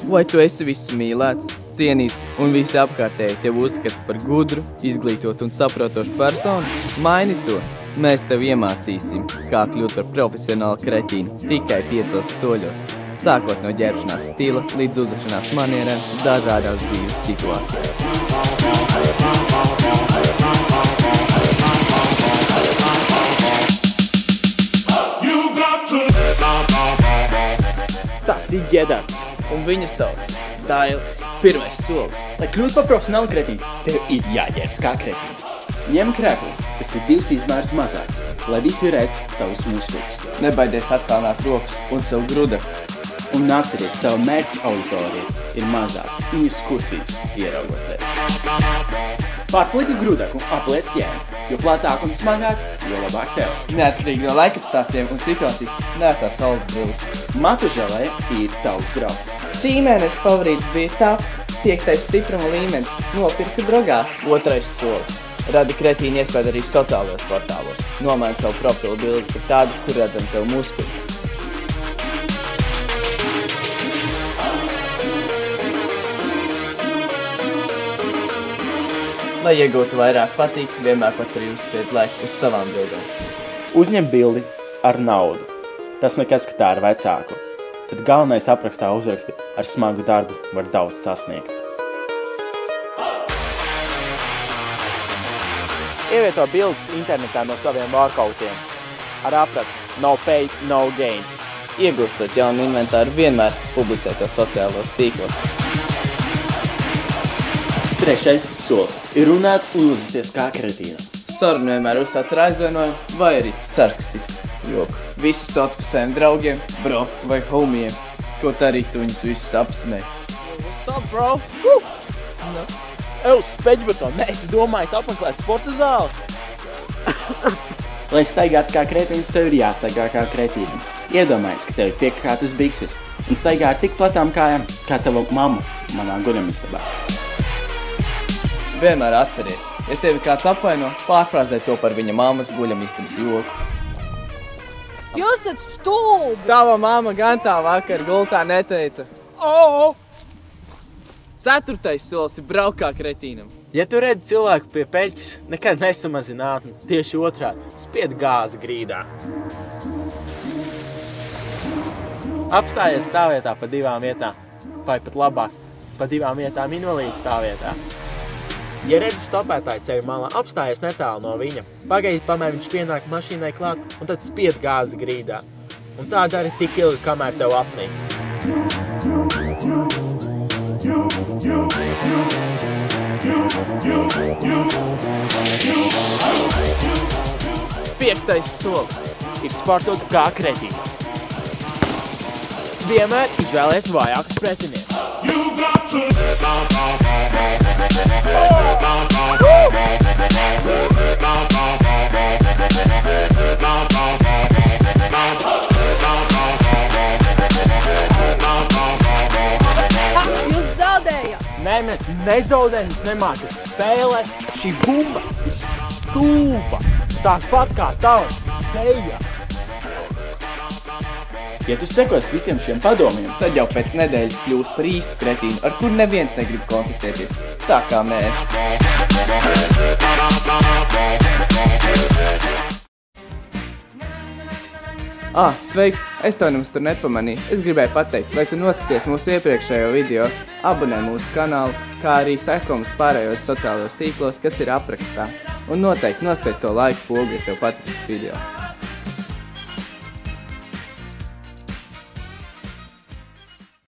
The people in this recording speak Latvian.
Vai tu esi visu mīlēts, cienīts un visi apkārtēji tevi uzskata par gudru, izglītotu un saprotošu personu? Maini to! Mēs tev iemācīsim, kā kļūt par profesionālu kretīnu tikai 5 soļos, sākot no ģērbšanās stila līdz uzvešanās manierēm dažādās dzīves situācijās. Tas ir Ģedars, Un viņu sauc Dailis. Pirmais solis. lai kļūtu par profesionālu kretīnu, tev ir jāģērbs kā kretīnu. Ņem krēklu, kas ir 2 izmērus mazāks, lai visi redz tavus muskuļus. Nebaidies atklānāt rokas un savu grudaku. Un atceries, tavu mērķu auditorija ir mazās, viņas kusīs ieraugot tevi. Pārpliki grudaku, apliec ķēni, jo platāk un smagāk, jo labāk tev. Neatkarīgi no laikapstākļiem un situācijas nesā saules brilles. Matu želē ir tavs draugs. Šī mēneša favorīts bija top 5. stipruma līmenis nopirktu drogās. Otrais solis. Radi kretīņu iespēju arī sociālajos portālos. Nomaini savu profilu bildi par tādu, kur redzam tev muskuļu. Lai iegūtu vairāk patīk, vienmēr pats arī uzspied laiku uz savām bildēm. Uzņem bildi ar naudu. Tas nekas, ka tā ir vecāku. Tad galvenais aprakstā uzraksti ar smagu darbu var daudz sasniegt. Ievieto bildes internetā no saviem workoutiem. Ar aprakstu no pay, no gain. Iegūstot jaunu inventāru vienmēr publicē to sociālos tīklos. Trešais solis ir runāt un uzvesties kā kretīna. Sarunu vienmēr uzsāc ar aizvainojumu vai arī sarkastisku joku. Visi sauc par saviem draugiem, bro vai homiem, kaut arī tu viņus visus apsmēji. What's up, bro? Speģbeton, neesi domājis apmeklēt sporta zāli? Lai staigātu kā kretīns, tev ir jāstaigā kā kretīnim. Iedomājies, ka tev ir piekātas bikses un staigā ar tik platām kājām, kā tava mamma manā guļamistabā. Vienmēr atceries, ja tevi kāds apvaino, pārfrāzē to par viņa mammas guļamistabas joku. Jūs esat stulbi! Tava mamma gan tā vakar gultā neteica. Ceturtais solis ir braukt kā kretīnam. Ja tu redzi cilvēku pie peļķis, nekad nesamazini ātrumu, tieši otrādi, spied gāzi grīdā. Apstājies stāvvietā pa 2 vietām, vai pat labāk, pa 2 vietām invalīdu stāvvietā. Ja redzi stopētāju ceļu malā, apstājies netālu no viņa, pagaidi, kamēr viņš pienāk mašīnai klāt, un tad spied gāzi grīdā. Un tā dari tik ilgi, kamēr tev apnīk. Piektais solis. Ir sportot kā kretīna. Vienmēr izvēlies vājākus pretinieks. Jūs zaudējāt! Nē, mēs nezaudējam, mēs nemākam spēlēt. Šī bumba ir stulba, tāpat kā tavs seja. Ja tu sekos visiem šiem padomiem, Tad jau pēc nedēļas kļūs par īstu kretīnu, ar kur neviens negrib kontaktēties. Tā kā mēs. Sveiks! Es tev nemaz tur nepamanīju. Es gribēju pateikt, lai tu noskaties mūsu iepriekšējo video, abonē mūsu kanālu, kā arī seko mums pārējos sociālajos tīklos, kas ir aprakstā. Un noteikti nospied to laiku pogu, ja tev patīk šis video.